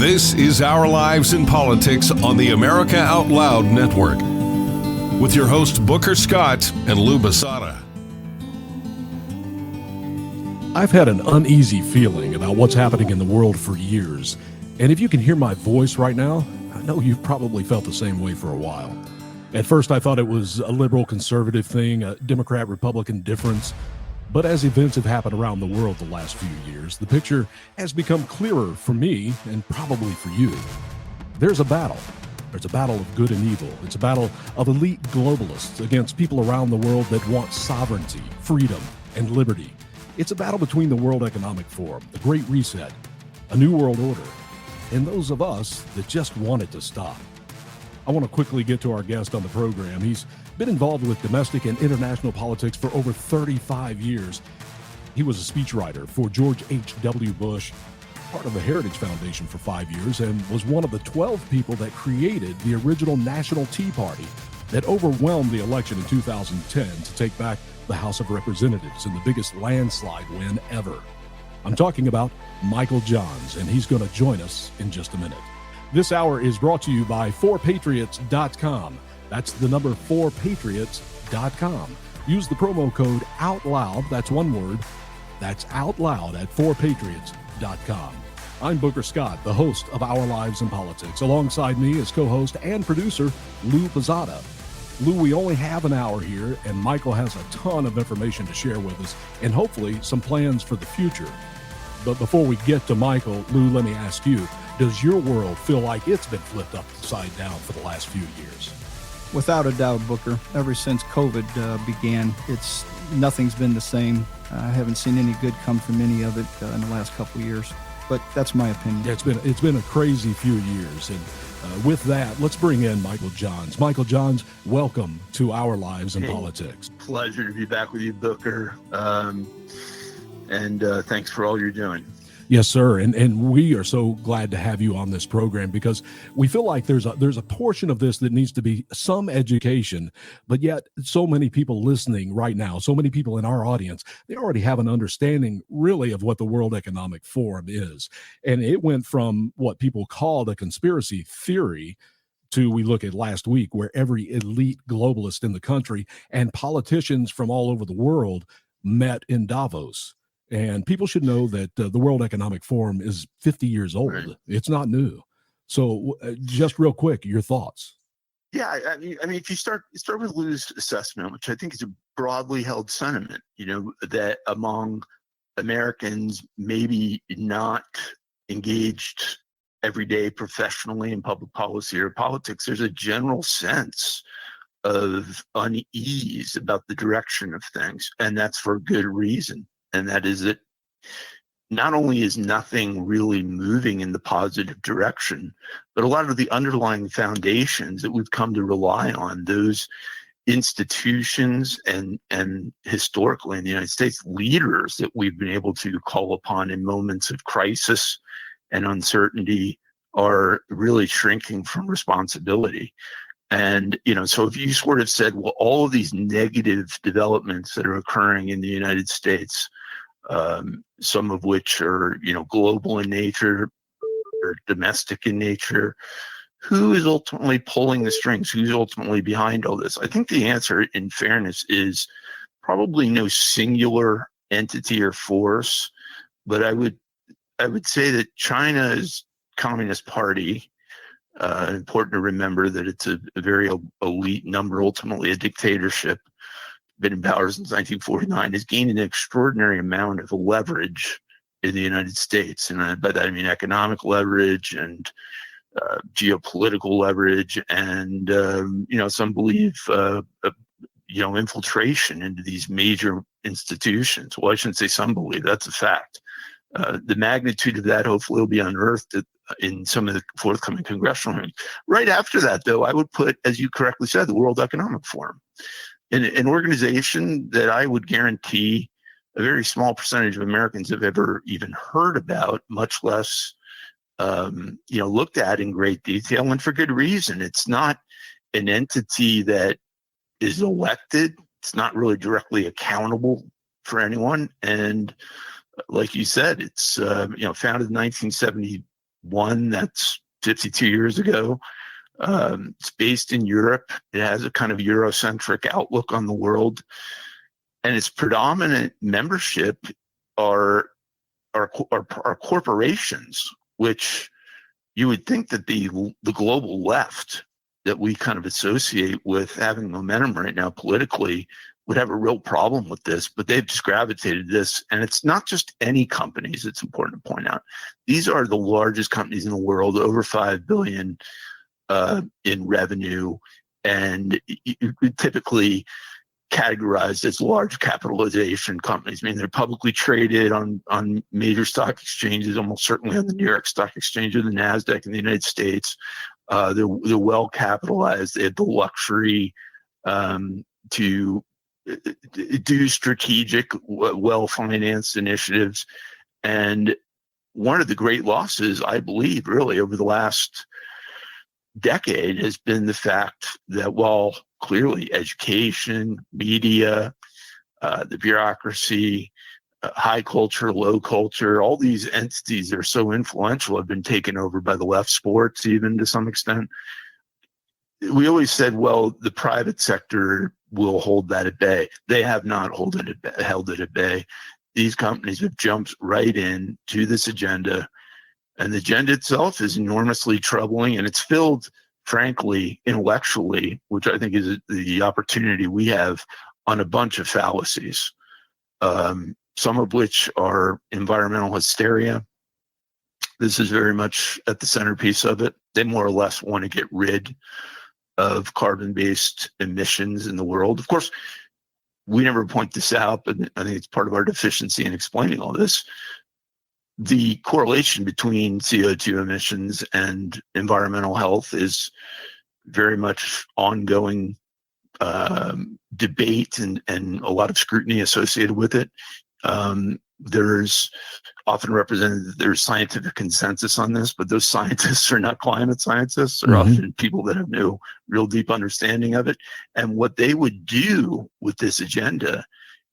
This is Our Lives in Politics on the America Out Loud Network with your host Booker Scott and Lou Basada. I've had an uneasy feeling about what's happening in the world for years. And if you can hear my voice right now, I know you've probably felt the same way for a while. At first, I thought it was a liberal conservative thing, a Democrat-Republican difference. But as events have happened around the world the last few years, the picture has become clearer for me and probably for you. There's a battle. There's a battle of good and evil. It's a battle of elite globalists against people around the world that want sovereignty, freedom, and liberty. It's a battle between the World Economic Forum, the Great Reset, a new world order, and those of us that just want it to stop. I want to quickly get to our guest on the program. He's been involved with domestic and international politics for over 35 years. He was a speechwriter for George H.W. Bush, part of the Heritage Foundation for 5 years, and was one of the 12 people that created the original National Tea Party that overwhelmed the election in 2010 to take back the House of Representatives in the biggest landslide win ever. I'm talking about Michael Johns, and he's going to join us in just a minute. This hour is brought to you by 4patriots.com. That's the number 4patriots.com. Use the promo code OUTLOUD, that's one word, that's OUTLOUD at 4patriots.com. I'm Booker Scott, the host of Our Lives in Politics. Alongside me is co-host and producer Lou Basada. Lou, we only have an hour here, and Michael has a ton of information to share with us, and hopefully some plans for the future. But before we get to Michael, Lou, let me ask you, does your world feel like it's been flipped upside down for the last few years? Without a doubt, Booker. Ever since COVID began, nothing's been the same. I haven't seen any good come from any of it in the last couple of years. But that's my opinion. Yeah, it's been a crazy few years. And with that, let's bring in Michael Johns. Michael Johns, welcome to Our Lives in Politics. Pleasure to be back with you, Booker. And thanks for all you're doing. Yes, sir. And we are so glad to have you on this program because we feel like there's a portion of this that needs to be some education, but yet so many people listening right now, so many people in our audience, they already have an understanding really of what the World Economic Forum is. And it went from what people called a conspiracy theory to, we look at last week, where every elite globalist in the country and politicians from all over the world met in Davos. And people should know that the World Economic Forum is 50 years old. Right. It's not new. So just real quick, your thoughts. Yeah, I mean, if you start with Lou's assessment, which I think is a broadly held sentiment, that among Americans maybe not engaged every day professionally in public policy or politics, there's a general sense of unease about the direction of things. And that's for good reason. And that is that not only is nothing really moving in the positive direction, but a lot of the underlying foundations that we've come to rely on, those institutions and historically in the United States, leaders that we've been able to call upon in moments of crisis and uncertainty are really shrinking from responsibility. And, so if you sort of said, well, all of these negative developments that are occurring in the United States, some of which are, global in nature or domestic in nature, who is ultimately pulling the strings? Who's ultimately behind all this? I think the answer, in fairness, is probably no singular entity or force, but I would say that China's Communist Party, important to remember that it's a very elite number, ultimately a dictatorship, been in power since 1949, has gained an extraordinary amount of leverage in the United States. And by that I mean economic leverage and geopolitical leverage and, some believe, infiltration into these major institutions. Well, I shouldn't say some believe, that's a fact. The magnitude of that hopefully will be unearthed in some of the forthcoming congressional hearings. Right after that, though, I would put, as you correctly said, the World Economic Forum, an organization that I would guarantee a very small percentage of Americans have ever even heard about, much less, looked at in great detail, and for good reason. It's not an entity that is elected. It's not really directly accountable for anyone. And like you said, it's founded in 1970, one that's 52 years ago. It's based in Europe. It has a kind of Eurocentric outlook on the world, and its predominant membership are corporations, which you would think that the global left that we kind of associate with having momentum right now politically would have a real problem with this, but they've just gravitated to this. And it's not just any companies, it's important to point out. These are the largest companies in the world, over 5 billion in revenue, and typically categorized as large capitalization companies. I mean, they're publicly traded on major stock exchanges, almost certainly on the New York Stock Exchange or the NASDAQ in the United States. They're well capitalized. They have the luxury to do strategic, well-financed initiatives. And one of the great losses, I believe, really over the last decade has been the fact that while clearly education, media, the bureaucracy, high culture, low culture, all these entities that are so influential have been taken over by the left, sports even to some extent. We always said, well, the private sector will hold that at bay. They have not held it at bay. These companies have jumped right in to this agenda, and the agenda itself is enormously troubling, and it's filled, frankly, intellectually, which I think is the opportunity we have, on a bunch of fallacies, some of which are environmental hysteria. This is very much at the centerpiece of it. They more or less want to get rid of carbon-based emissions in the world. Of course, we never point this out, but I think it's part of our deficiency in explaining all this. The correlation between CO2 emissions and environmental health is very much ongoing debate and a lot of scrutiny associated with it. There's often represented that there's scientific consensus on this, but those scientists are not climate scientists. They're often people that have no real deep understanding of it. And what they would do with this agenda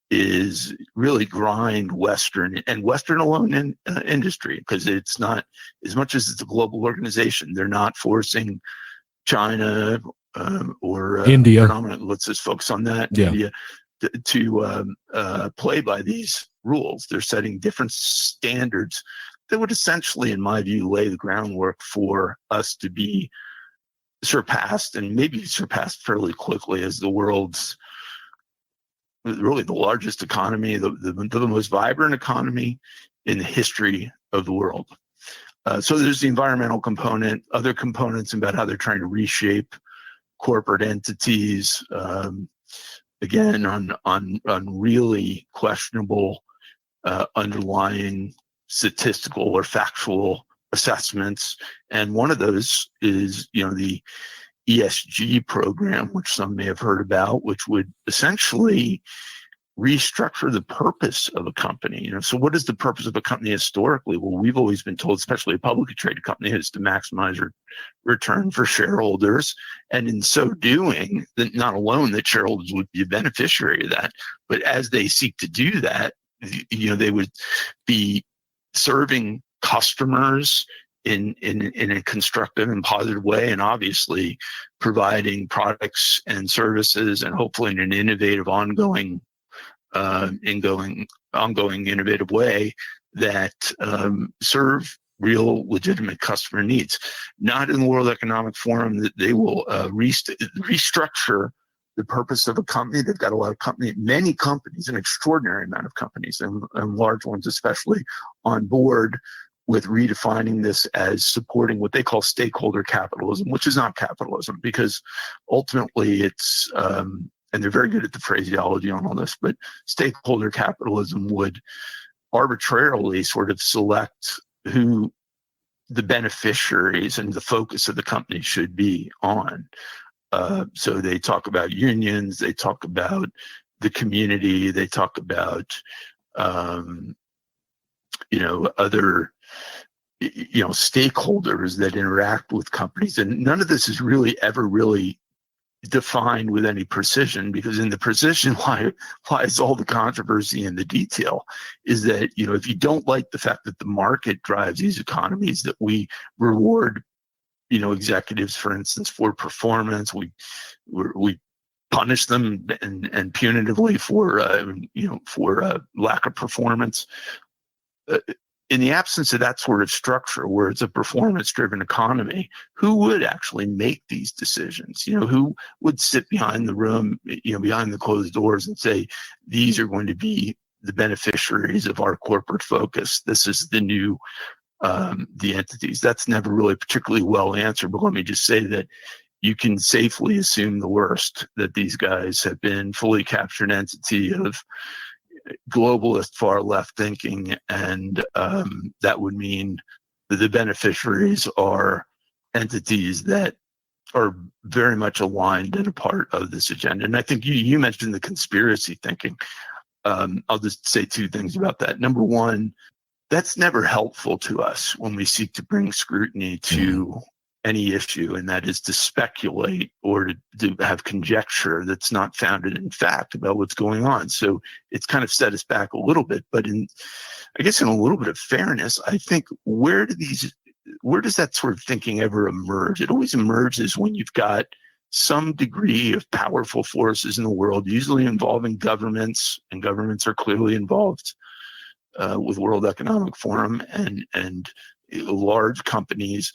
is really grind Western and Western alone in industry, because it's not, as much as it's a global organization, they're not forcing China or India. predominantly, let's just focus on that, India, to play by these rules. They're setting different standards that would essentially, in my view, lay the groundwork for us to be surpassed, and maybe surpassed fairly quickly, as the world's really the largest economy, the most vibrant economy in the history of the world. So there's the environmental component, other components about how they're trying to reshape corporate entities, again, on really questionable underlying statistical or factual assessments. And one of those is, the ESG program, which some may have heard about, which would essentially restructure the purpose of a company. So what is the purpose of a company historically? Well, we've always been told, especially a publicly traded company, is to maximize return for shareholders. And in so doing, not alone that shareholders would be a beneficiary of that, but as they seek to do that, they would be serving customers in a constructive and positive way, and obviously providing products and services, and hopefully in an innovative, ongoing innovative way that serve real legitimate customer needs. Not in the World Economic Forum that they will restructure the purpose of a company. They've got a lot of many companies, an extraordinary amount of companies, and large ones especially, on board with redefining this as supporting what they call stakeholder capitalism, which is not capitalism, because ultimately it's, and they're very good at the phraseology on all this, but stakeholder capitalism would arbitrarily sort of select who the beneficiaries and the focus of the company should be on. So they talk about unions, they talk about the community, they talk about, other stakeholders that interact with companies, and none of this is really ever really defined with any precision, because in the precision lies all the controversy in the detail. Is that, if you don't like the fact that the market drives these economies, that we reward, executives, for instance, for performance, we punish them and punitively for lack of performance. In the absence of that sort of structure, where it's a performance-driven economy, who would actually make these decisions? Who would sit behind the room, behind the closed doors, and say, these are going to be the beneficiaries of our corporate focus? This is the new, the entities. That's never really particularly well answered. But let me just say that you can safely assume the worst, that these guys have been fully captured entity of globalist far left thinking, and that would mean that the beneficiaries are entities that are very much aligned and a part of this agenda. And I think you mentioned the conspiracy thinking. I'll just say two things about that. Number one, that's never helpful to us when we seek to bring scrutiny to any issue, and that is to speculate or to have conjecture that's not founded in fact about what's going on. So it's kind of set us back a little bit. But in a little bit of fairness, I think where does that sort of thinking ever emerge? It always emerges when you've got some degree of powerful forces in the world, usually involving governments, and governments are clearly involved with World Economic Forum and large companies,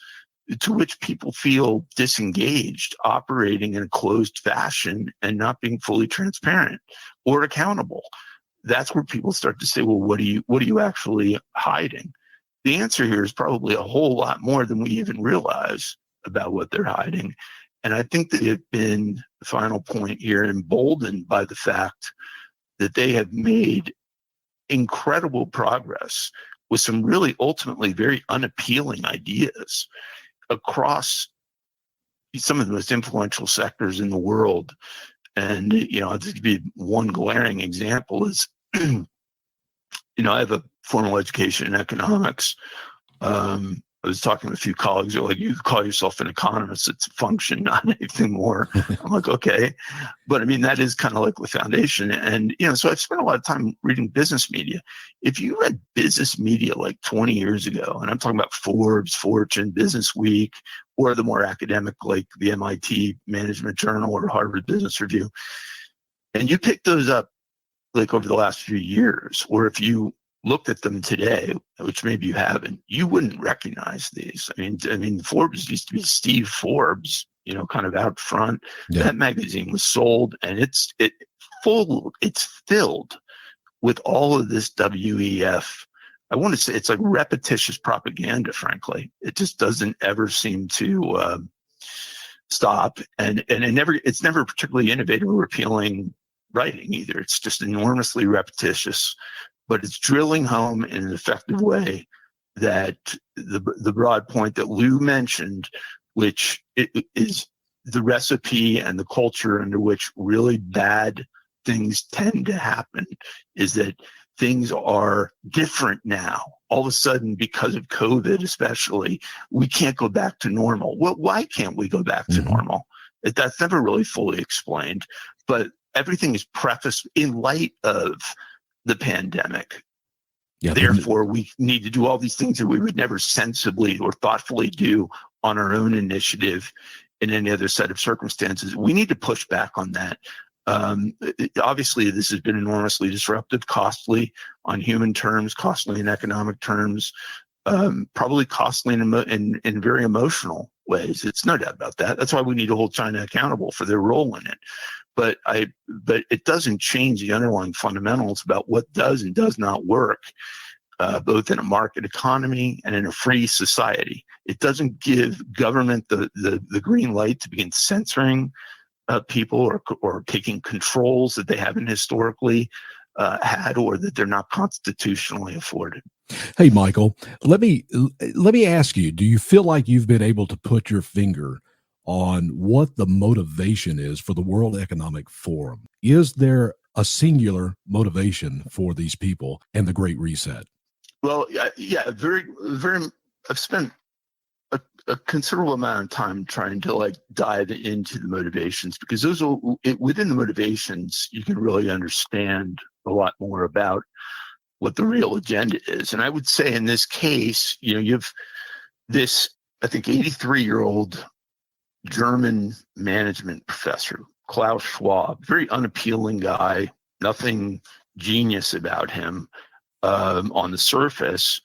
to which people feel disengaged, operating in a closed fashion and not being fully transparent or accountable. That's where people start to say, well, what are you actually hiding? The answer here is probably a whole lot more than we even realize about what they're hiding. And I think that they've been, the final point here, emboldened by the fact that they have made incredible progress with some really ultimately very unappealing ideas across some of the most influential sectors in the world. And, I'll just give you one glaring example is, I have a formal education in economics. I was talking to a few colleagues who are like, you call yourself an economist, it's a function, not anything more. I'm like, okay. But I mean, that is kind of like the foundation. And, so I've spent a lot of time reading business media. If you read business media like 20 years ago, and I'm talking about Forbes, Fortune, Business Week, or the more academic, like the MIT Management Journal or Harvard Business Review, and you pick those up like over the last few years, or if you looked at them today, which maybe you haven't, you wouldn't recognize these. I mean, Forbes used to be Steve Forbes, kind of out front. Yeah. That magazine was sold, and it's filled with all of this WEF. I want to say it's like repetitious propaganda, frankly. It just doesn't ever seem to stop. And it's never particularly innovative or appealing writing either. It's just enormously repetitious. But it's drilling home in an effective way that the broad point that Lou mentioned, which is the recipe and the culture under which really bad things tend to happen, is that things are different now. All of a sudden, because of COVID especially, we can't go back to normal. Well, why can't we go back to normal? That's never really fully explained. But everything is prefaced in light of the pandemic. Yeah, therefore, we need to do all these things that we would never sensibly or thoughtfully do on our own initiative in any other set of circumstances. We need to push back on that. Obviously, this has been enormously disruptive, costly on human terms, costly in economic terms, probably costly in very emotional ways. It's no doubt about that. That's why we need to hold China accountable for their role in it. But it doesn't change the underlying fundamentals about what does and does not work, both in a market economy and in a free society. It doesn't give government the green light to begin censoring people or taking controls that they haven't historically had or that they're not constitutionally afforded. Hey, Michael, let me ask you, do you feel like you've been able to put your finger on what the motivation is for the World Economic Forum? Is there a singular motivation for these people and the Great Reset? Well, yeah, very, very. I've spent a considerable amount of time trying to like dive into the motivations, because within the motivations, you can really understand a lot more about what the real agenda is. And I would say in this case, you have this, I think, 83-year-old German management professor, Klaus Schwab, very unappealing guy, nothing genius about him on the surface,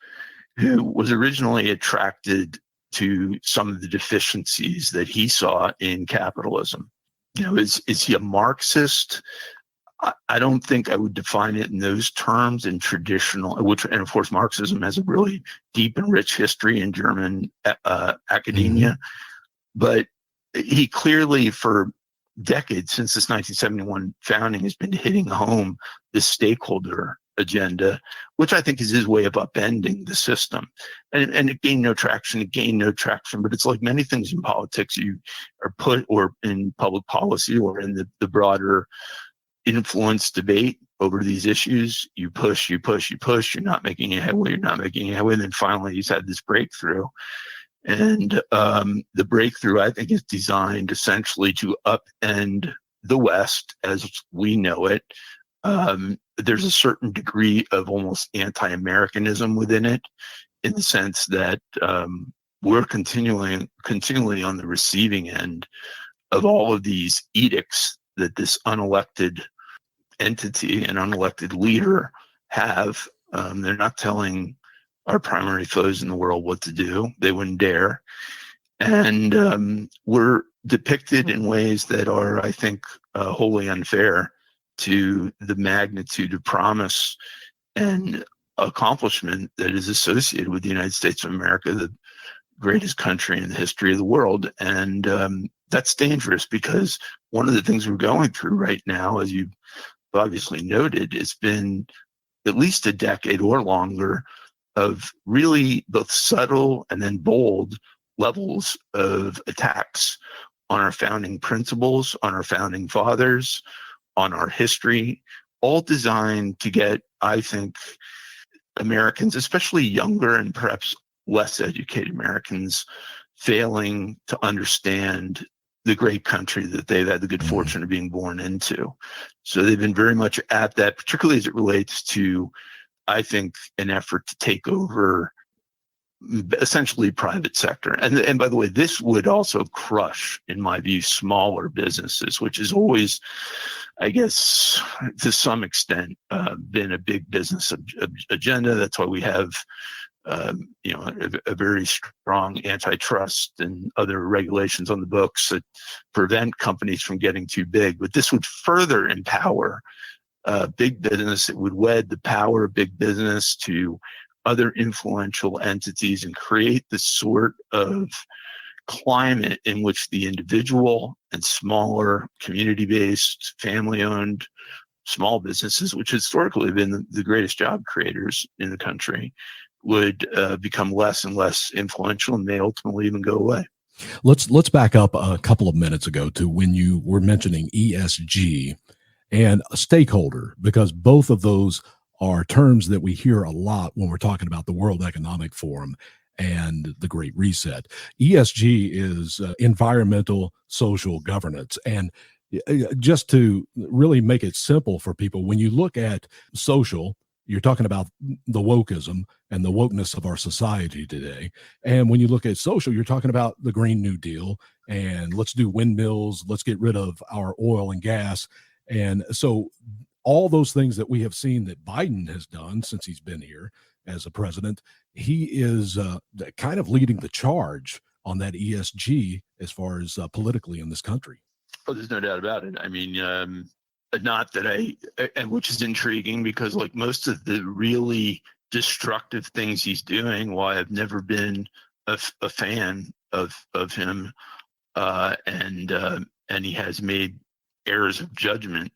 who was originally attracted to some of the deficiencies that he saw in capitalism. Is he a Marxist? I don't think I would define it in those terms in traditional, and of course, Marxism has a really deep and rich history in German academia. Mm-hmm. But he clearly, for decades, since this 1971 founding, has been hitting home this stakeholder agenda, which I think is his way of upending the system. And it gained no traction. But it's like many things in politics, you are put, or in public policy, or in the broader influence debate over these issues, you push, you're not making a headway, and then finally he's had this breakthrough. And the breakthrough, I think, is designed essentially to upend the West as we know it. There's a certain degree of almost anti-Americanism within it, in the sense that we're continually on the receiving end of all of these edicts that this unelected entity and unelected leader have. They're not telling our primary foes in the world what to do. They wouldn't dare. And we're depicted in ways that are, I think, wholly unfair to the magnitude of promise and accomplishment that is associated with the United States of America, the greatest country in the history of the world. And that's dangerous, because one of the things we're going through right now, as you obviously noted, it's been at least a decade or longer of really both subtle and then bold levels of attacks on our founding principles, on our founding fathers, on our history, all designed to get, I think, Americans, especially younger and perhaps less educated Americans, failing to understand the great country that they've had the good fortune of being born into. So they've been very much at that, particularly as it relates to, I think, an effort to take over essentially private sector. And by the way, this would also crush, in my view, smaller businesses, which is always, I guess, to some extent, been a big business agenda. That's why we have a very strong antitrust and other regulations on the books that prevent companies from getting too big. But this would further empower big business. It would wed the power of big business to other influential entities and create the sort of climate in which the individual and smaller community-based, family-owned small businesses, which historically have been the greatest job creators in the country, would become less and less influential, and may ultimately even go away. Let's back up a couple of minutes ago to when you were mentioning ESG and a stakeholder, because both of those are terms that we hear a lot when we're talking about the World Economic Forum and the Great Reset. ESG is environmental social governance. And just to really make it simple for people, when you look at social, you're talking about the wokeism and the wokeness of our society today. And when you look at social, you're talking about the Green New Deal and let's do windmills, let's get rid of our oil and gas. And so all those things that we have seen that Biden has done since he's been here as a president, he is kind of leading the charge on that ESG as far as politically in this country. Oh, there's no doubt about it. I mean, not that and which is intriguing, because like most of the really destructive things he's doing, why I've never been a fan of him, and he has made errors of judgment.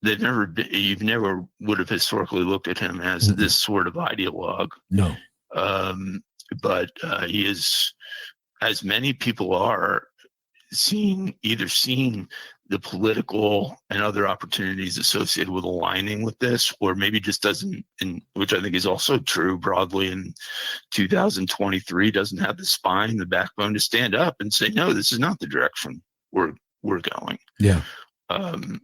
You've never would have historically looked at him as this sort of ideologue. No. But he is, as many people are, seen the political and other opportunities associated with aligning with this, or maybe just doesn't, which I think is also true broadly in 2023, doesn't have the spine, the backbone to stand up and say, no, this is not the direction we're going. Yeah. And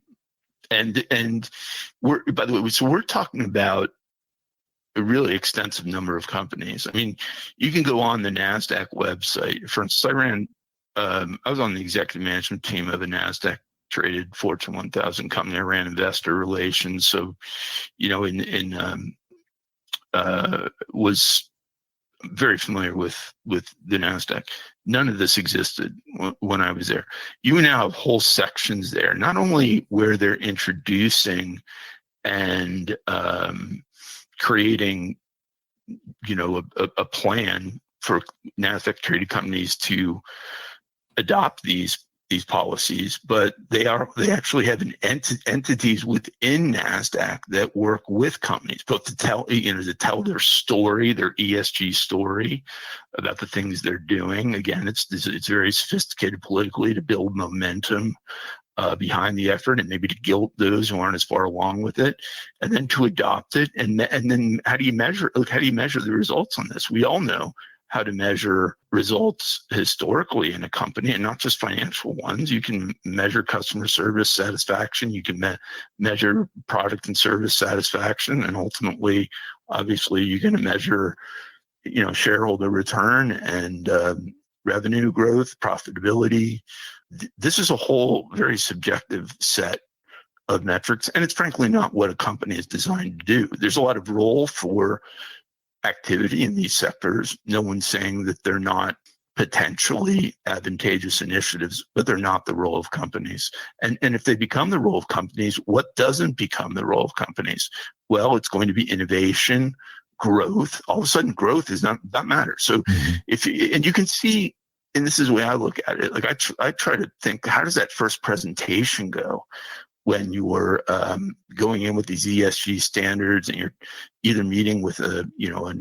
we're, by the way, so we're talking about a really extensive number of companies. I mean, you can go on the NASDAQ website. For instance, I was on the executive management team of a NASDAQ traded Fortune 1000 company. I ran investor relations. So, was very familiar with the NASDAQ. None of this existed when I was there. You now have whole sections there, not only where they're introducing and creating, a plan for NASDAQ traded companies to adopt these policies, but they actually have entities within NASDAQ that work with companies, both to tell their story, their ESG story about the things they're doing. Again, it's very sophisticated politically to build momentum behind the effort, and maybe to guilt those who aren't as far along with it, and then to adopt it. And then how do you measure? How do you measure the results on this? We all know how to measure results historically in a company, and not just financial ones. You can measure customer service satisfaction. You can measure product and service satisfaction, and ultimately, obviously, you're going to measure, shareholder return and revenue growth, profitability. This is a whole very subjective set of metrics, and it's frankly not what a company is designed to do. There's a lot of role for activity in these sectors. No one's saying that they're not potentially advantageous initiatives, but they're not the role of companies. And if they become the role of companies, what doesn't become the role of companies? Well, it's going to be innovation, growth. All of a sudden, growth is not that matters. So and you can see, and this is the way I look at it, like I try to think, how does that first presentation go when you're going in with these ESG standards, and you're either meeting with an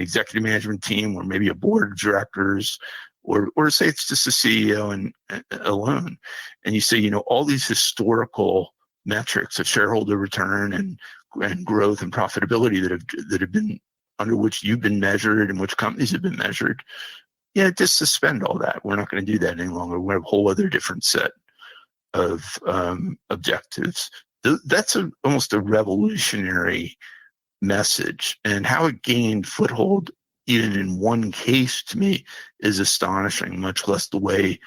executive management team, or maybe a board of directors, or say it's just the CEO and alone, and you say, all these historical metrics of shareholder return and growth and profitability that have been under which you've been measured and which companies have been measured. Yeah, just suspend all that. We're not going to do that any longer. We have a whole other different set of objectives. That's almost a revolutionary message, and how it gained foothold even in one case, to me, is astonishing, much less the way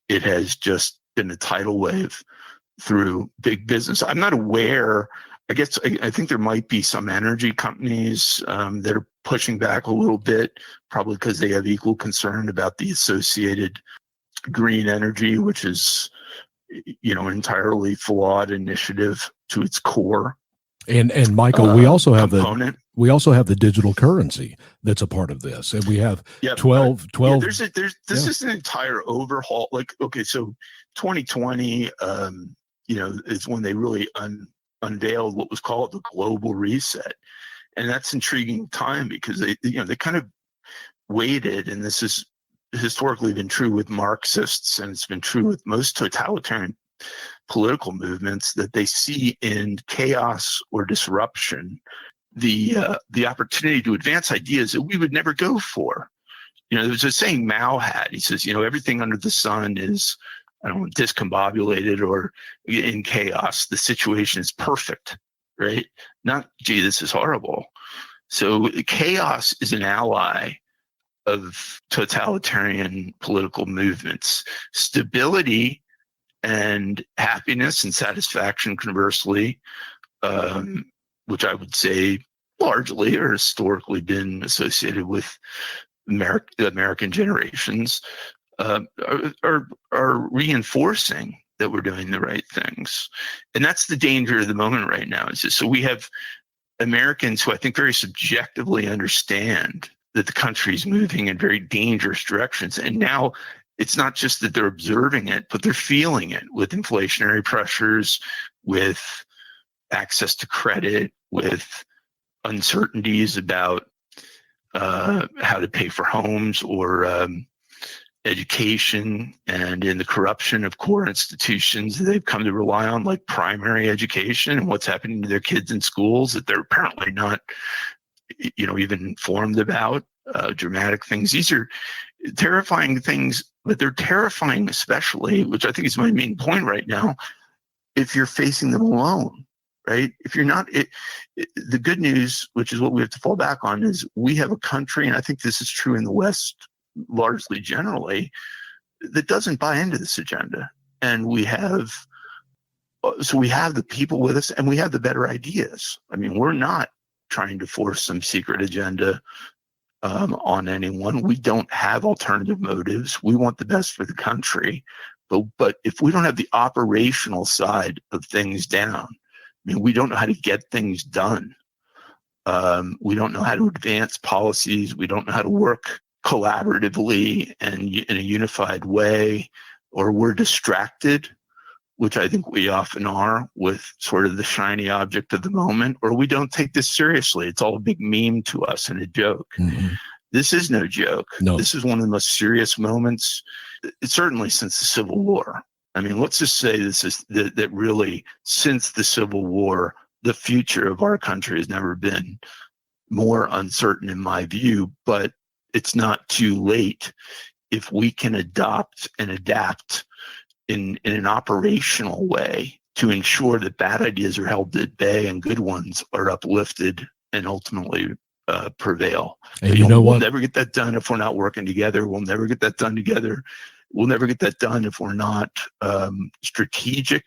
it has just been a tidal wave through big business. I'm not aware. I think there might be some energy companies that are pushing back a little bit, probably because they have equal concern about the associated green energy, which is an entirely flawed initiative to its core. And Michael, we also have component. the digital currency that's a part of this, and we have 12. This is an entire overhaul. Like, okay, so 2020, is when they really unveiled what was called the global reset, and that's intriguing time because they kind of waited, and this has historically been true with Marxists, and it's been true with most totalitarian political movements, that they see in chaos or disruption the opportunity to advance ideas that we would never go for. There's a saying Mao had. He says, everything under the sun is, discombobulated or in chaos. The situation is perfect, right? Not, gee, this is horrible. So chaos is an ally of totalitarian political movements. Stability and happiness and satisfaction, conversely, which I would say largely or historically been associated with American generations, are reinforcing that we're doing the right things. And that's the danger of the moment right now. So we have Americans who I think very subjectively understand that the country is moving in very dangerous directions. And now it's not just that they're observing it, but they're feeling it with inflationary pressures, with access to credit, with uncertainties about how to pay for homes, or education and in the corruption of core institutions that they've come to rely on, like primary education, and what's happening to their kids in schools that they're apparently not, even informed about. Dramatic things. These are terrifying things, but they're terrifying, especially, which I think is my main point right now, if you're facing them alone, right? If you're not, the good news, which is what we have to fall back on, is we have a country, and I think this is true in the West largely generally, that doesn't buy into this agenda. And we have the people with us, and we have the better ideas. I mean, we're not trying to force some secret agenda on anyone. We don't have alternative motives. We want the best for the country. But if we don't have the operational side of things down, I mean, we don't know how to get things done. We don't know how to advance policies. We don't know how to work collaboratively and in a unified way, or we're distracted, which I think we often are, with sort of the shiny object of the moment, or we don't take this seriously. It's all a big meme to us and a joke. Mm-hmm. This is no joke. No. This is one of the most serious moments, certainly since the Civil War. I mean, let's just say this is that really, since the Civil War, the future of our country has never been more uncertain, in my view, but it's not too late if we can adopt and adapt in an operational way to ensure that bad ideas are held at bay and good ones are uplifted and ultimately prevail. And you know what? We'll never get that done if we're not working together. We'll never get that done together. We'll never get that done if we're not strategic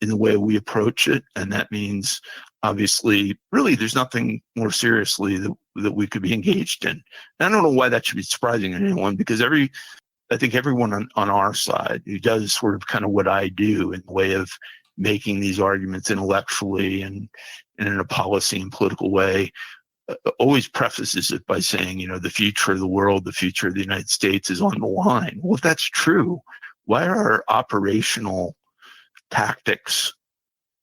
in the way we approach it. And that means, obviously, really, there's nothing more seriously that we could be engaged in. And I don't know why that should be surprising to anyone, because I think everyone on our side who does sort of kind of what I do in the way of making these arguments intellectually and in a policy and political way, always prefaces it by saying, the future of the world, the future of the United States is on the line. Well, if that's true, why are our operational tactics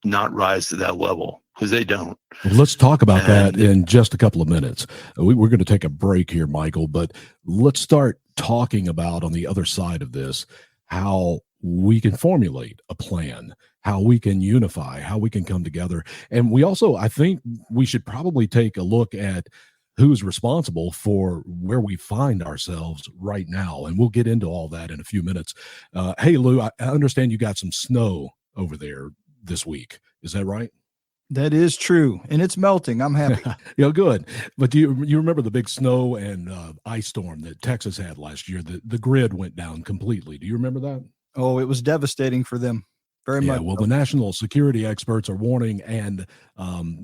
not rise to that level? Because they don't. Let's talk about that in just a couple of minutes. We're going to take a break here, Michael, but let's start talking about, on the other side of this, how we can formulate a plan, how we can unify, how we can come together. And we also, I think we should probably take a look at who's responsible for where we find ourselves right now. And we'll get into all that in a few minutes. Hey, Lou, I understand you got some snow over there this week. Is that right? That is true, and it's melting. I'm happy. Good. But do you remember the big snow and ice storm that Texas had last year? The grid went down completely. Do you remember that? Oh, it was devastating for them. Very much. Well, the national security experts are warning and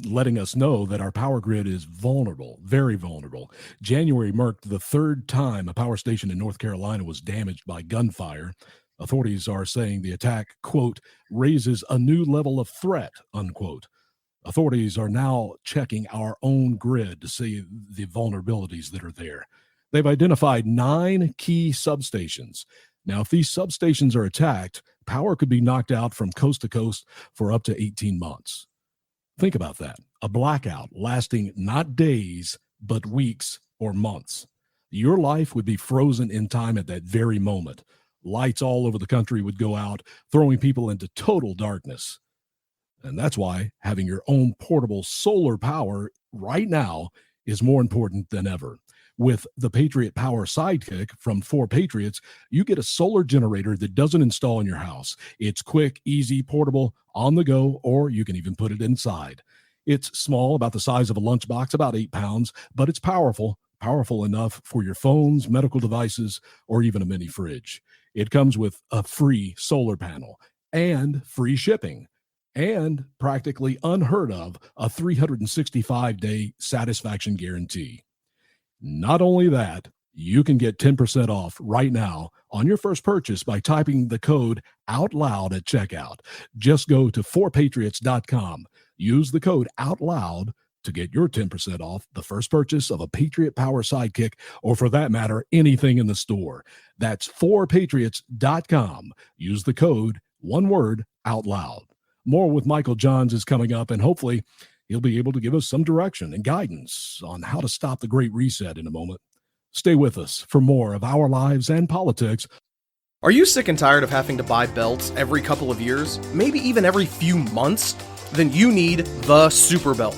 letting us know that our power grid is vulnerable, very vulnerable. January marked the third time a power station in North Carolina was damaged by gunfire. Authorities are saying the attack, quote, raises a new level of threat, unquote. Authorities are now checking our own grid to see the vulnerabilities that are there. They've identified 9 key substations. Now, if these substations are attacked, power could be knocked out from coast to coast for up to 18 months. Think about that. A blackout lasting not days, but weeks or months. Your life would be frozen in time at that very moment. Lights all over the country would go out, throwing people into total darkness. And that's why having your own portable solar power right now is more important than ever. With the Patriot Power Sidekick from 4 Patriots, you get a solar generator that doesn't install in your house. It's quick, easy, portable, on the go, or you can even put it inside. It's small, about the size of a lunchbox, about 8 pounds, but it's powerful enough for your phones, medical devices, or even a mini fridge. It comes with a free solar panel and free shipping, and practically unheard of, a 365-day satisfaction guarantee. Not only that, you can get 10% off right now on your first purchase by typing the code OUTLOUD at checkout. Just go to 4patriots.com. Use the code OUTLOUD to get your 10% off the first purchase of a Patriot Power Sidekick, or for that matter, anything in the store. That's 4patriots.com. Use the code, one word, OUTLOUD. More with Michael Johns is coming up, and hopefully he'll be able to give us some direction and guidance on how to stop the Great Reset in a moment. Stay with us for more of Our Lives and Politics. Are you sick and tired of having to buy belts every couple of years, maybe even every few months? Then you need the Super Belt.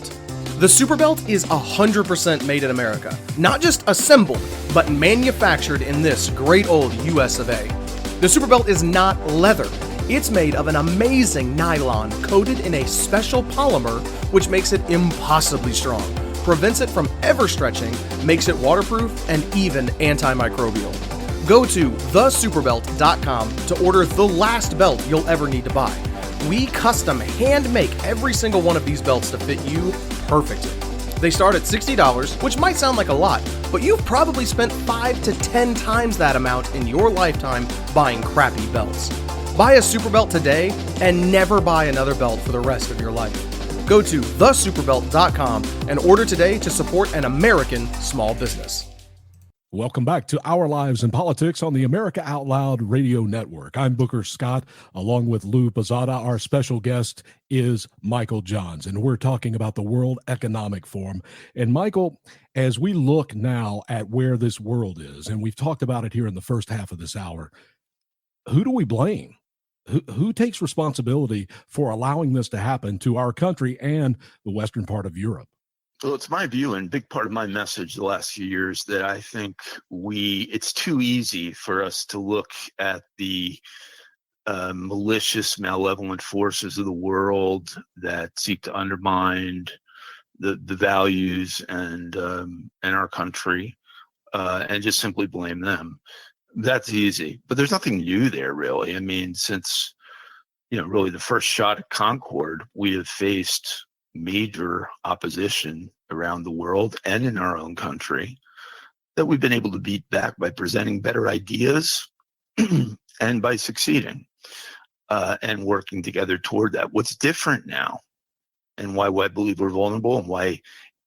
The Super Belt is 100% made in America, not just assembled, but manufactured in this great old US of A. The Super Belt is not leather. It's made of an amazing nylon coated in a special polymer which makes it impossibly strong, prevents it from ever stretching, makes it waterproof, and even antimicrobial. Go to thesuperbelt.com to order the last belt you'll ever need to buy. We custom hand make every single one of these belts to fit you perfectly. They start at $60, which might sound like a lot, but you've probably spent 5 to 10 times that amount in your lifetime buying crappy belts. Buy a Super Belt today and never buy another belt for the rest of your life. Go to thesuperbelt.com and order today to support an American small business. Welcome back to Our Lives in Politics on the America Out Loud Radio Network. I'm Booker Scott, along with Lou Pizzata. Our special guest is Michael Johns, and we're talking about the World Economic Forum. And Michael, as we look now at where this world is, and we've talked about it here in the first half of this hour, who do we blame? Who takes responsibility for allowing this to happen to our country and the western part of Europe? Well, it's my view and big part of my message the last few years that I think it's too easy for us to look at the malicious, malevolent forces of the world that seek to undermine the values and our country and just simply blame them. That's easy, but there's nothing new there, really. I mean, since really the first shot at Concord, we have faced major opposition around the world and in our own country that we've been able to beat back by presenting better ideas and by succeeding and working together toward that. What's different now and why I believe we're vulnerable and why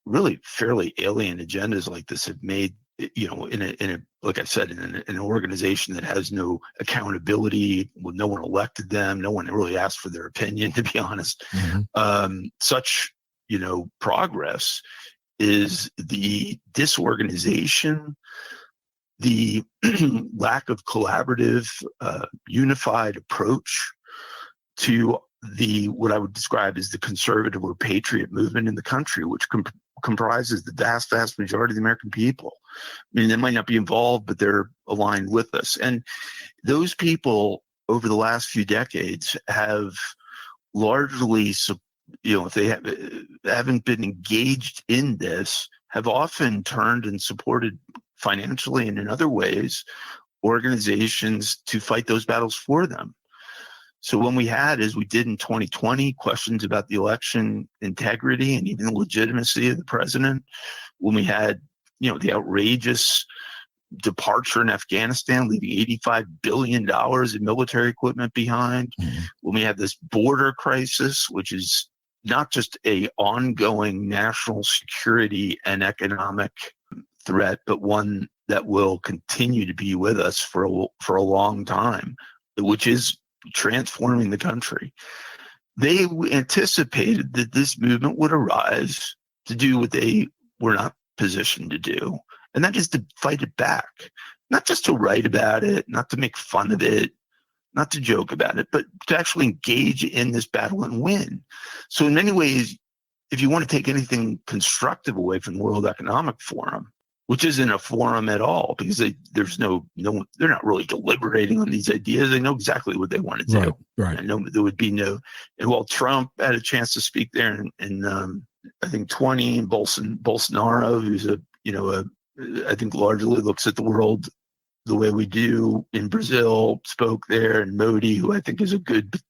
really fairly alien agendas like this have made, in a like I said, in an organization that has no accountability, with no one elected them, no one really asked for their opinion, to be honest. Mm-hmm. Such progress is the disorganization, the lack of collaborative, unified approach to what I would describe as the conservative or patriot movement in the country, which comprises the vast majority of the American people. I mean, they might not be involved, but they're aligned with us. And those people over the last few decades have largely, if they haven't been engaged in this, have often turned and supported financially and in other ways organizations to fight those battles for them. So when we had, as we did in 2020, questions about the election integrity and even the legitimacy of the president, when we had, the outrageous departure in Afghanistan, leaving $85 billion in military equipment behind, when we had this border crisis, which is not just a ongoing national security and economic threat, but one that will continue to be with us for a long time, which is transforming the country. They anticipated that this movement would arise to do what they were not positioned to do, and that is to fight it back, not just to write about it, not to make fun of it, not to joke about it, but to actually engage in this battle and win. So in many ways, if you want to take anything constructive away from the World Economic Forum, which isn't a forum at all, because there's no, they're not really deliberating on these ideas. They know exactly what they want to do. Right. I know there would be no, and while Trump had a chance to speak there in I think 20, and Bolsonaro, who's I think largely looks at the world the way we do in Brazil, spoke there, and Modi, who I think is a good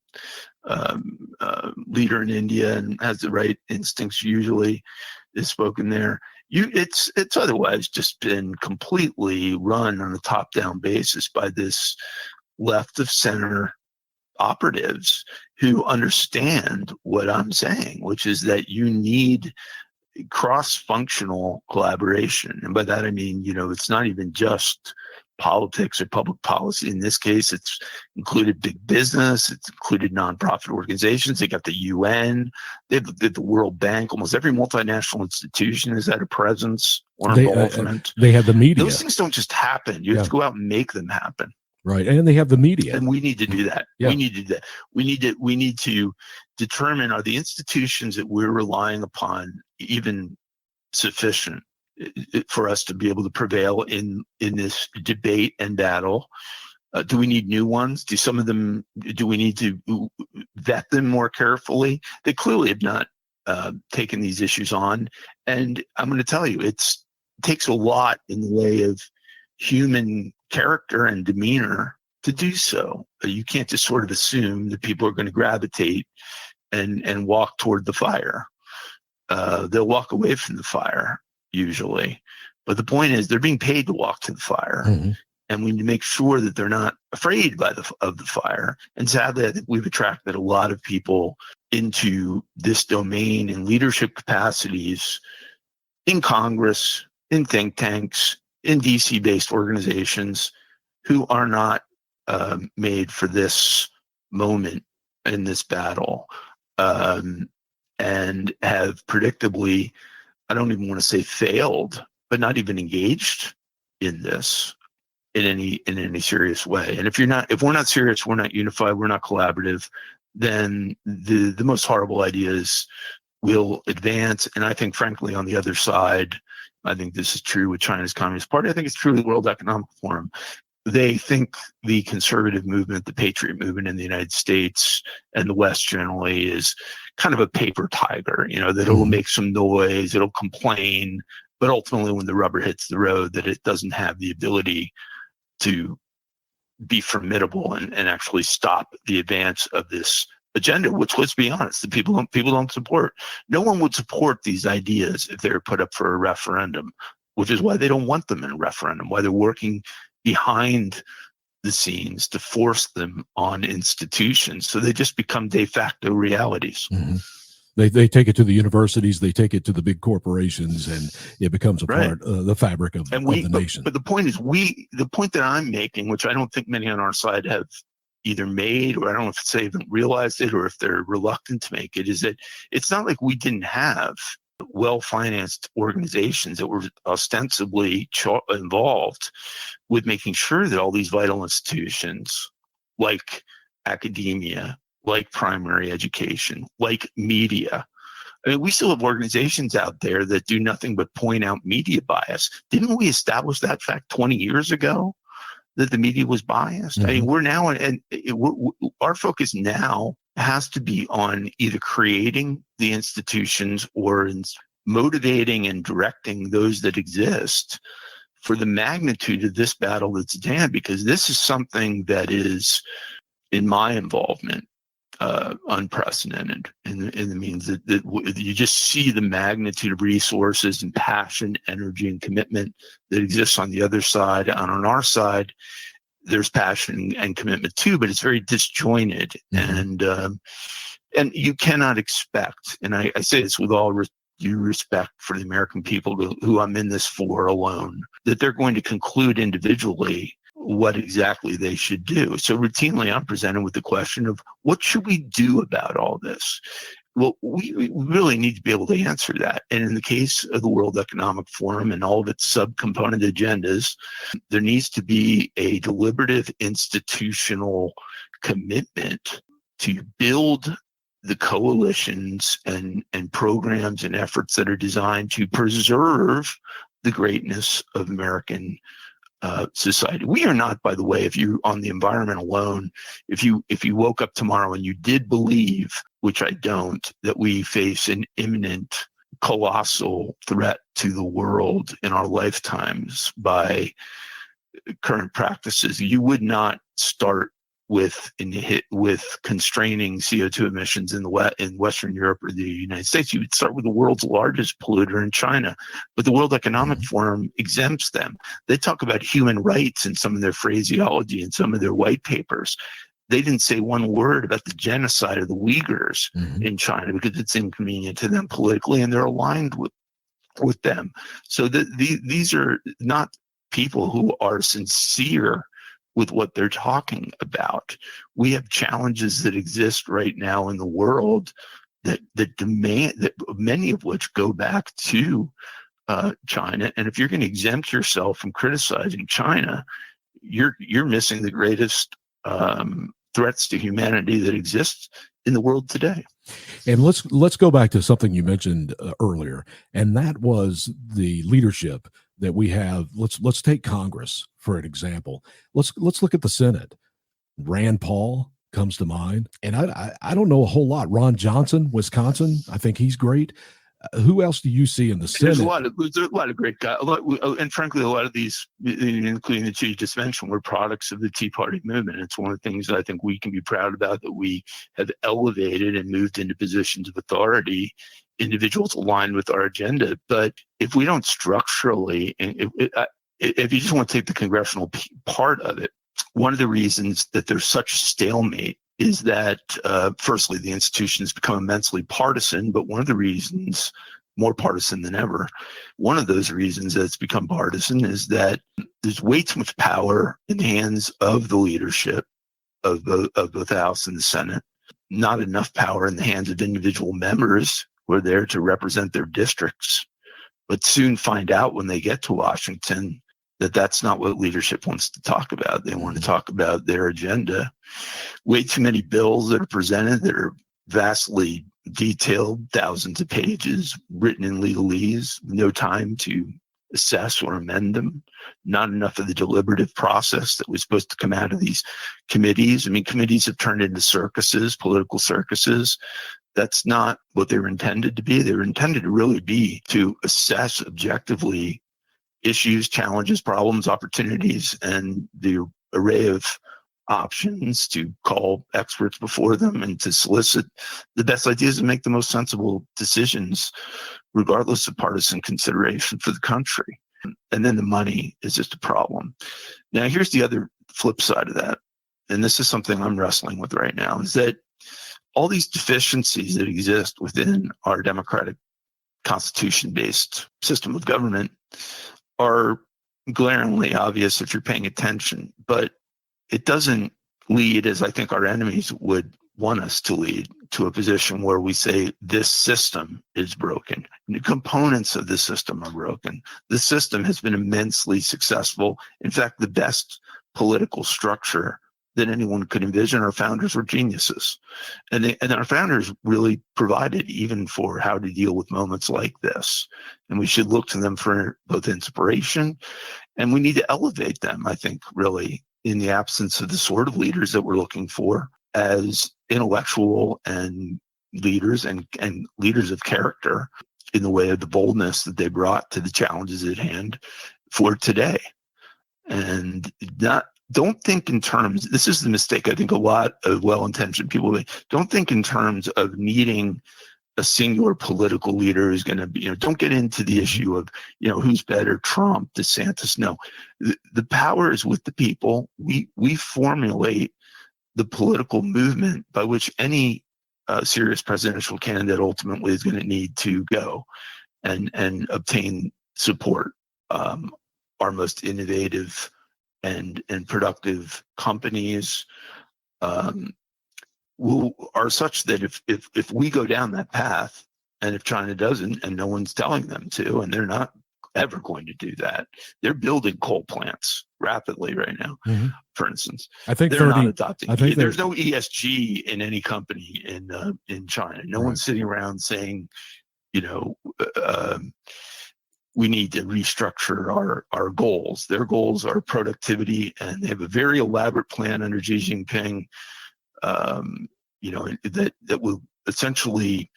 leader in India and has the right instincts usually, is spoken there. It's otherwise just been completely run on a top-down basis by this left of center operatives who understand what I'm saying, which is that you need cross-functional collaboration. And by that I mean, it's not even just politics or public policy. In this case, it's included big business, it's included nonprofit organizations. They got the UN, they have the World Bank. Almost every multinational institution has had a presence or They involvement. they have the media. Those things don't just happen. You have to go out and make them happen. Right, and they have the media. And we need to do that. Yeah. We need to do that. We need to determine, are the institutions that we're relying upon even sufficient for us to be able to prevail in this debate and battle? Do we need new ones? Do we need to vet them more carefully? They clearly have not taken these issues on. And I'm going to tell you, it takes a lot in the way of human character and demeanor to do so. You can't just sort of assume that people are going to gravitate and walk toward the fire. They'll walk away from the fire usually. But the point is, they're being paid to walk to the fire. Mm-hmm. And we need to make sure that they're not afraid of the fire. And sadly, I think we've attracted a lot of people into this domain in leadership capacities in Congress, in think tanks, in DC-based organizations who are not made for this moment in this battle, and have predictably, I don't even want to say failed, but not even engaged in this in any serious way. And if we're not serious, we're not unified, we're not collaborative, then the most horrible ideas will advance. And I think, frankly, on the other side, I think this is true with China's Communist Party. I think it's true with the World Economic Forum. They think the conservative movement, the patriot movement in the United States and the West generally, is kind of a paper tiger, that it'll make some noise, it'll complain, but ultimately when the rubber hits the road, that it doesn't have the ability to be formidable and actually stop the advance of this agenda, which, let's be honest, the people don't support. No one would support these ideas if they were put up for a referendum, which is why they don't want them in a referendum, why they're working behind the scenes to force them on institutions. So they just become de facto realities. Mm-hmm. They take it to the universities, they take it to the big corporations, and it becomes a part of the fabric of the nation. But the point is, the point that I'm making, which I don't think many on our side have either made, or I don't know if they even realized it, or if they're reluctant to make it, is that it's not like we didn't have well-financed organizations that were ostensibly involved with making sure that all these vital institutions, like academia, like primary education, like media. I mean, we still have organizations out there that do nothing but point out media bias. Didn't we establish that fact 20 years ago, that the media was biased? Mm-hmm. I mean, we're now, and our focus now has to be on either creating the institutions or motivating and directing those that exist for the magnitude of this battle that's at hand, because this is something that is, in my involvement, unprecedented in the means that you just see the magnitude of resources and passion, energy, and commitment that exists on the other side. And on our side, there's passion and commitment too, but it's very disjointed. Mm-hmm. And you cannot expect, and I say this with all due respect for the American people who I'm in this for alone, that they're going to conclude individually what exactly they should do. So routinely, I'm presented with the question of, what should we do about all this? Well, we really need to be able to answer that. And in the case of the World Economic Forum and all of its subcomponent agendas, there needs to be a deliberative institutional commitment to build the coalitions and programs and efforts that are designed to preserve the greatness of American society. We are not, by the way, if you on the environment alone, if you woke up tomorrow and you did believe, which I don't, that we face an imminent, colossal threat to the world in our lifetimes by current practices, you would not start with constraining CO2 emissions in Western Europe or the United States. You would start with the world's largest polluter in China. But the World Economic Forum exempts them. They talk about human rights in some of their phraseology and some of their white papers. They didn't say one word about the genocide of the Uyghurs in China because it's inconvenient to them politically, and they're aligned with them. So these are not people who are sincere with what they're talking about. We have challenges that exist right now in the world that demand, that many of which go back to China. And if you're going to exempt yourself from criticizing China, you're missing the greatest threats to humanity that exist in the world today. And let's go back to something you mentioned earlier, and that was the leadership that we have. Let's take Congress for an example. Let's look at the Senate. Rand Paul comes to mind, and I don't know a whole lot. Ron Johnson, Wisconsin, I think he's great. Who else do you see in the Senate? There's a lot of great guys, and frankly, a lot of these, including the two you just mentioned, were products of the Tea Party movement. It's one of the things that I think we can be proud about, that we have elevated and moved into positions of authority individuals aligned with our agenda. But if we don't structurally, and if you just want to take the congressional part of it, one of the reasons that there's such stalemate is that, firstly, the institution has become immensely partisan, but one of the reasons, more partisan than ever, one of those reasons that it's become partisan is that there's way too much power in the hands of the leadership of both the House and the Senate, not enough power in the hands of individual members who are there to represent their districts, but soon find out when they get to Washington that that's not what leadership wants to talk about. They want to talk about their agenda. Way too many bills that are presented that are vastly detailed, thousands of pages, written in legalese, no time to assess or amend them, not enough of the deliberative process that was supposed to come out of these committees. I mean, committees have turned into circuses, political circuses. That's not what they were intended to be. They were intended to really be to assess objectively issues, challenges, problems, opportunities, and the array of options, to call experts before them and to solicit the best ideas and make the most sensible decisions, regardless of partisan consideration for the country. And then the money is just a problem. Now, here's the other flip side of that, and this is something I'm wrestling with right now, is that all these deficiencies that exist within our democratic constitution-based system of government are glaringly obvious if you're paying attention, but it doesn't lead, as I think our enemies would want us to lead, to a position where we say this system is broken. The components of the system are broken. The system has been immensely successful. In fact, the best political structure that anyone could envision. Our founders were geniuses. And our founders really provided even for how to deal with moments like this. And we should look to them for both inspiration, and we need to elevate them, I think, really, in the absence of the sort of leaders that we're looking for as intellectual and leaders and leaders of character, in the way of the boldness that they brought to the challenges at hand for today. And don't think in terms, this is the mistake I think a lot of well-intentioned people make, don't think in terms of needing a singular political leader who's going to be, don't get into the issue of, who's better, Trump, DeSantis. No, the power is with the people. We formulate the political movement by which any serious presidential candidate ultimately is going to need to go and obtain support. Our most innovative and productive companies are such that if we go down that path, and if China doesn't, and no one's telling them to, and they're not ever going to do that, they're building coal plants rapidly right now. Mm-hmm. For instance, I think they're not adopting. There's no ESG in any company in China. No one's sitting around saying, we need to restructure our goals. Their goals are productivity, and they have a very elaborate plan under Xi Jinping, that will essentially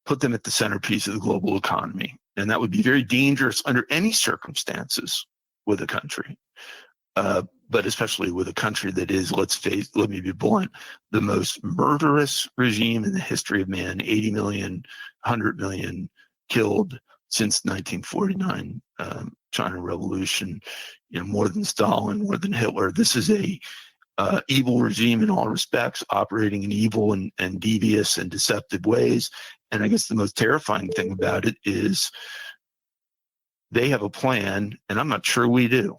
put them at the centerpiece of the global economy. And that would be very dangerous under any circumstances with a country, but especially with a country that is, let me be blunt, the most murderous regime in the history of man. 80 million, 100 million killed since 1949 China Revolution, more than Stalin, more than Hitler. This is a evil regime in all respects, operating in evil and devious and deceptive ways. And I guess the most terrifying thing about it is they have a plan, and I'm not sure we do.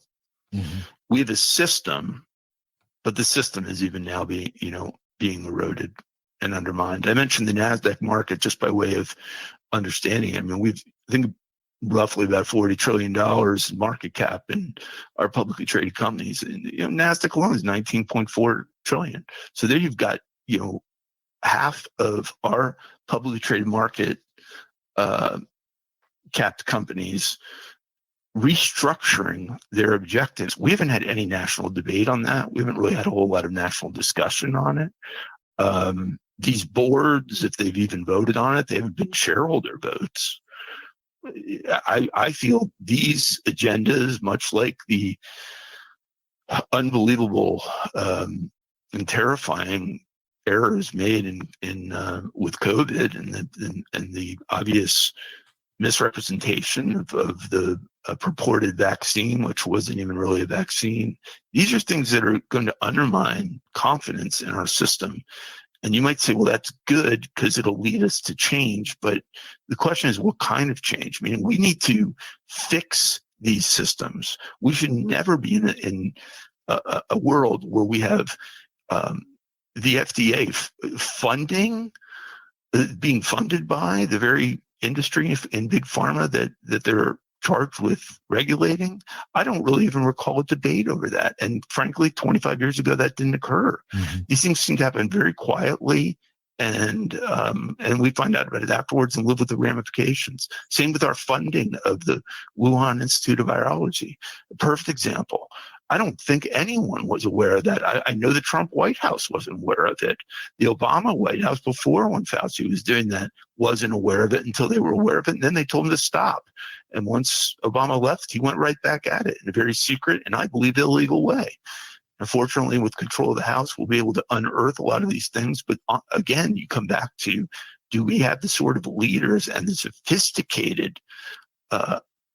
Mm-hmm. We have a system, but the system is even now being eroded and undermined. I mentioned the NASDAQ market just by way of understanding. I mean, I think roughly about $40 trillion market cap in our publicly traded companies. And, NASDAQ alone is 19.4 trillion. So there you've got, half of our publicly traded market capped companies restructuring their objectives. We haven't had any national debate on that. We haven't really had a whole lot of national discussion on it. These boards, if they've even voted on it, they haven't been shareholder votes. I feel these agendas, much like the unbelievable and terrifying errors made in with COVID and the obvious misrepresentation of the purported vaccine, which wasn't even really a vaccine. These are things that are going to undermine confidence in our system. And you might say, well, that's good because it'll lead us to change. But the question is, what kind of change? I mean, we need to fix these systems. We should never be in a world where we have the FDA funding, being funded by the very industry in big pharma that they're charged with regulating. I don't really even recall a debate over that. And frankly, 25 years ago, that didn't occur. Mm-hmm. These things seem to happen very quietly, and we find out about it afterwards and live with the ramifications. Same with our funding of the Wuhan Institute of Virology. A perfect example. I don't think anyone was aware of that. I know the Trump White House wasn't aware of it. The Obama White House, before when Fauci was doing that, wasn't aware of it until they were aware of it. And then they told him to stop. And once Obama left, he went right back at it in a very secret and I believe illegal way. Unfortunately, with control of the House, we'll be able to unearth a lot of these things. But again, you come back to, do we have the sort of leaders and the sophisticated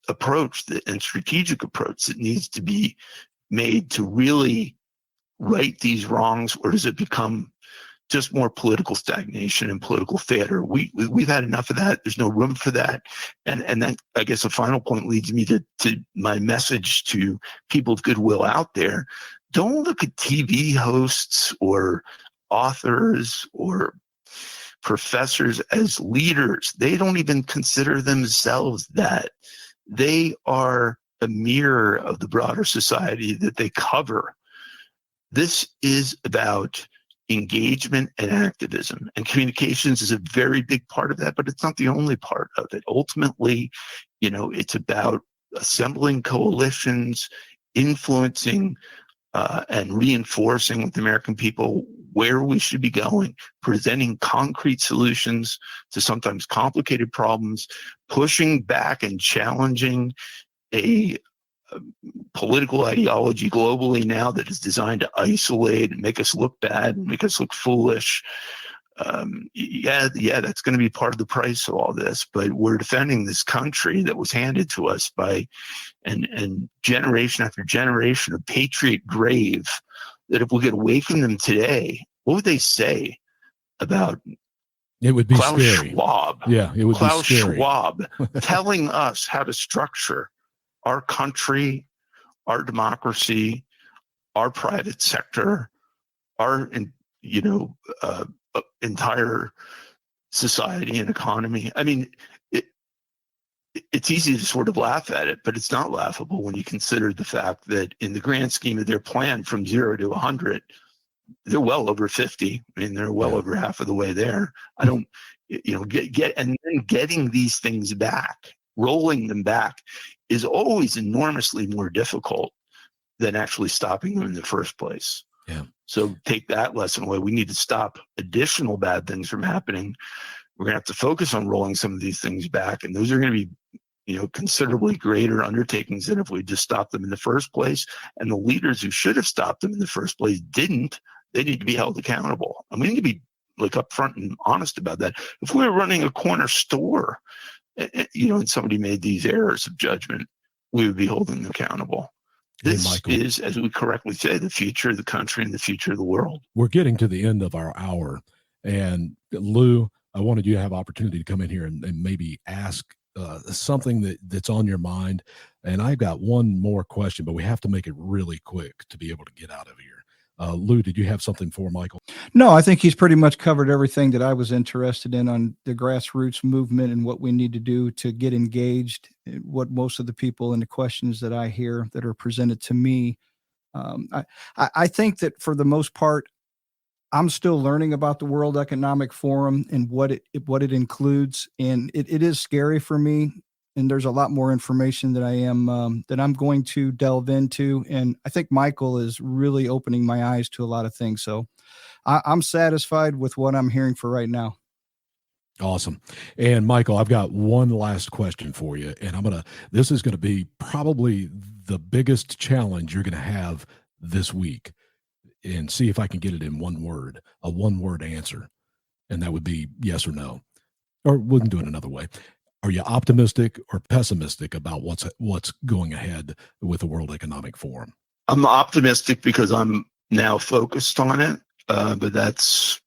approach and strategic approach that needs to be made to really right these wrongs, or does it become just more political stagnation and political theater? We've had enough of that. There's no room for that. And that, I guess, a final point leads me to my message to people of goodwill out there. Don't look at TV hosts or authors or professors as leaders. They don't even consider themselves that. They are a mirror of the broader society that they cover. This is about engagement and activism, and communications is a very big part of that, but it's not the only part of it. Ultimately, it's about assembling coalitions, influencing and reinforcing with the American people where we should be going, presenting concrete solutions to sometimes complicated problems, pushing back and challenging a political ideology globally now that is designed to isolate and make us look bad and make us look foolish. That's going to be part of the price of all this, but we're defending this country that was handed to us by and generation after generation of patriot grave, that if we could awaken them today, what would they say about it would be Klaus scary. Schwab? Yeah, it would Klaus be scary. Schwab telling us how to structure our country, our democracy, our private sector, our entire society and economy. I mean, it's easy to sort of laugh at it, but it's not laughable when you consider the fact that in the grand scheme of their plan from 0 to 100, they're well over 50. I mean, they're well over half of the way there. I don't, get and then getting these things back, rolling them back is always enormously more difficult than actually stopping them in the first place. Yeah. So take that lesson away. We need to stop additional bad things from happening. We're going to have to focus on rolling some of these things back. And those are going to be, considerably greater undertakings than if we just stopped them in the first place. And the leaders who should have stopped them in the first place didn't. They need to be held accountable. And we need to be upfront and honest about that. If we were running a corner store, and somebody made these errors of judgment, we would be holding them accountable. This is, as we correctly say, the future of the country and the future of the world. We're getting to the end of our hour. And Lou, I wanted you to have opportunity to come in here and maybe ask something that's on your mind. And I've got one more question, but we have to make it really quick to be able to get out of here. Lou, did you have something for Michael? No, I think he's pretty much covered everything that I was interested in on the grassroots movement and what we need to do to get engaged what most of the people and the questions that I hear that are presented to me. I think that for the most part, I'm still learning about the World Economic Forum and what it includes, and it is scary for me. And there's a lot more information that I'm going to delve into. And I think Michael is really opening my eyes to a lot of things. So I'm satisfied with what I'm hearing for right now. Awesome. And Michael, I've got one last question for you, and this is going to be probably the biggest challenge you're going to have this week, and see if I can get it in a one-word answer. And that would be yes or no, or we can do it another way. Are you optimistic or pessimistic about what's going ahead with the World Economic Forum? I'm optimistic because I'm now focused on it, but that's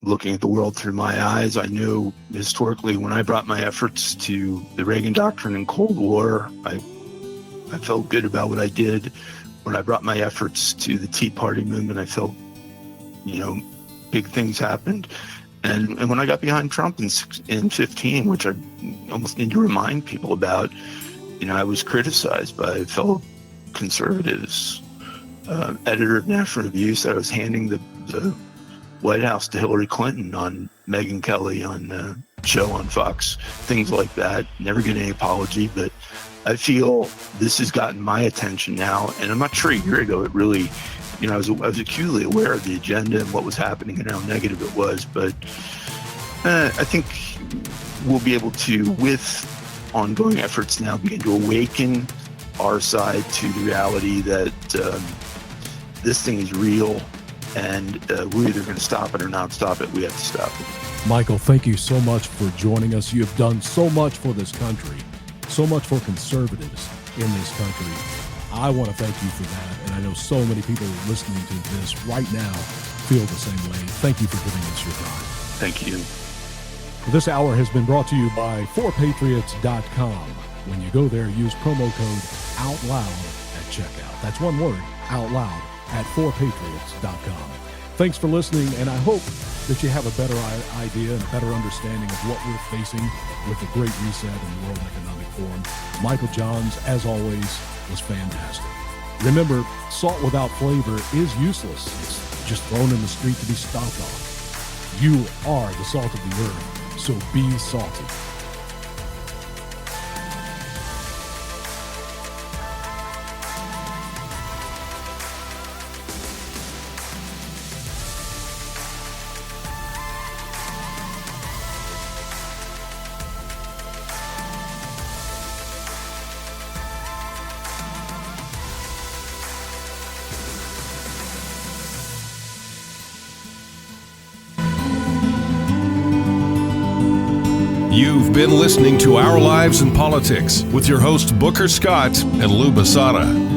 looking at the world through my eyes. I knew historically when I brought my efforts to the Reagan Doctrine and Cold War, I felt good about what I did. When I brought my efforts to the Tea Party movement, I felt, big things happened. And when I got behind Trump in 2015, which I almost need to remind people about, I was criticized by fellow conservatives. Editor of National Review said I was handing the White House to Hillary Clinton on Megyn Kelly on the show on Fox, things like that. Never get any apology, but I feel this has gotten my attention now. And I'm not sure a year ago it really, I was acutely aware of the agenda and what was happening and how negative it was. But I think we'll be able to, with ongoing efforts now, begin to awaken our side to the reality that this thing is real, and we're either going to stop it or not stop it. We have to stop it. Michael, thank you so much for joining us. You have done so much for this country, so much for conservatives in this country. I want to thank you for that, and I know so many people listening to this right now feel the same way. Thank you for giving us your time. Thank you. This hour has been brought to you by 4patriots.com. When you go there, use promo code OUTLOUD at checkout. That's one word, OUTLOUD, at 4patriots.com. Thanks for listening, and I hope that you have a better idea and a better understanding of what we're facing with the Great Reset and the World Economic Forum. Michael Johns, as always, was fantastic. Remember, salt without flavor is useless. It's just thrown in the street to be stomped on. You are the salt of the earth, so be salty. You've been listening to Our Lives in Politics with your host Booker Scott and Lou Basada.